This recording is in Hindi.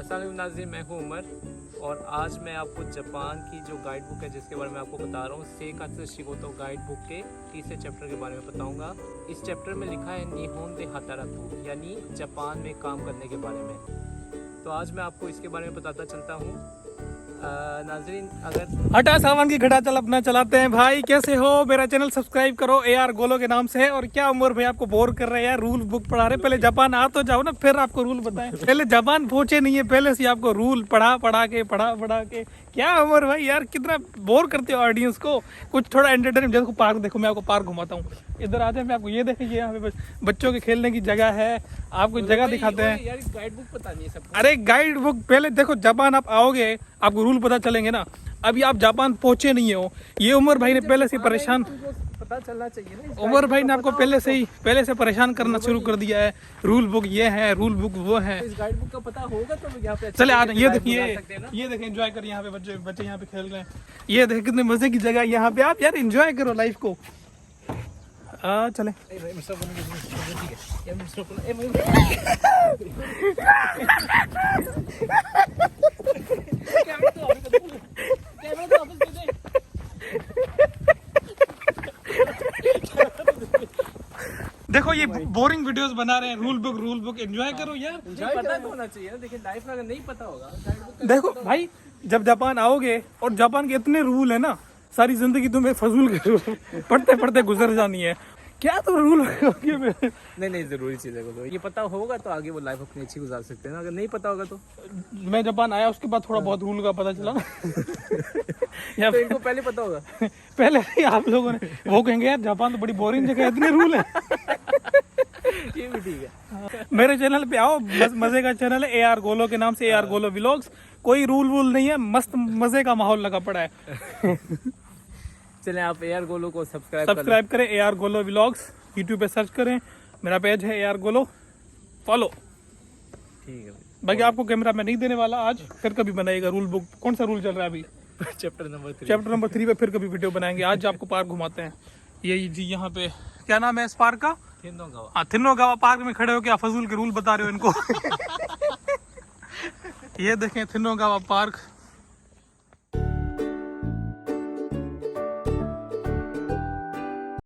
अस्सलाम वालेकुम नाज़रीन, मैं हूँ उमर और आज मैं आपको जापान की जो गाइड बुक है जिसके बारे में आपको बता रहा हूँ सेकात्सु शिगोतो गाइड बुक के तीसरे चैप्टर के बारे में बताऊँगा। इस चैप्टर में लिखा है निहोन दे हाताराकु यानी जापान में काम करने के बारे में। तो आज मैं आपको इसके बारे में बताता चलता हूँ। नाज़रीन अगर हटा सामान की घटा चल अपना चलाते हैं। भाई कैसे हो? मेरा चैनल सब्सक्राइब करो, AR गोलो के नाम से है। और क्या उमर भाई आपको बोर कर रहे हैं यार, रूल बुक पढ़ा रहे। पहले जापान आ तो जाओ ना, फिर आपको रूल बताएं। पहले जापान पहुंचे नहीं है, पहले से आपको रूल पढ़ा के क्या उमर भाई यार कितना बोर करते हो ऑडियंस को। कुछ थोड़ा एंटरटेनमेंट। देखो पार्क, देखो मैं आपको पार्क घुमाता हूँ। इधर आते हैं, मैं आपको ये देखेंगे यहाँ पे बच्चों के खेलने की जगह है, आपको जगह दिखाते हैं। यार गाइड बुक पता नहीं है सबको। अरे गाइड बुक पहले देखो, जापान आप आओगे आपको रूल पता चलेंगे ना। अभी आप जापान पहुंचे नहीं हो, ये उमर भाई ने पहले से परेशान, पता चलना चाहिए ना। उमर भाई ने आपको पहले से परेशान करना शुरू कर दिया है। रूल बुक ये है, रूल बुक वो है। इस गाइड बुक का पता होगा तो यहाँ पे चले आ रहे हैं। ये देखिए एंजॉय करिए, यहाँ पे बच्चे यहाँ पे खेल रहे हैं। ये देखिए कितने मजे की जगह है यहाँ पे। आप यार एंजॉय करो लाइफ को। चले देखो ये बोरिंग वीडियोस बना रहे हैं। रूल बुक एंजॉय करो यार। पता तो होना चाहिए ना। देखिए लाइफ में अगर नहीं पता होगा गाइड बुक का देखो भाई, जब जापान आओगे और जापान के इतने रूल है ना, सारी जिंदगी तुम्हें फजूल पढ़ते पढ़ते गुजर जानी है। क्या तो रूल नहीं जरूरी चीज़ है तो ये पता होगा तो आगे वो लाइफ अपनी अच्छी गुजार सकते हैं ना। अगर नहीं पता होगा तो मैं जापान आया उसके बाद थोड़ा बहुत रूल का पता चला। या तो इनको पहले पता होगा। पहले ही आप लोगों ने वो कहेंगे यार जापान तो बड़ी बोरिंग जगह है, इतने रूल है। ये भी ठीक है। मेरे चैनल पे आओ, मजे का चैनल है AR गोलो के नाम से, AR गोलो व्लॉग्स। कोई रूल नहीं है, मस्त मजे का माहौल लगा पड़ा है। चलें आप AR गोलो को सब्सक्राइब करें, AR गोलो व्लॉग्स यूट्यूब पे सर्च करें। मेरा पेज है AR गोलो, फॉलो। ठीक है बाकी आपको कैमरा मैं नहीं देने वाला आज, फिर कभी बनाएगा रूल बुक। कौन सा रूल चल रहा है अभी? चैप्टर नंबर 3 पे फिर कभी वीडियो बनाएंगे। आज आपको पार्क घुमाते हैं। ये जी यहाँ पे क्या नाम है इस पार्क का? थिन्नोगावा पार्क में खड़े हो क्या फजूल के रूल बता रहे हो इनको। ये देखें थिन्नोगावा पार्क।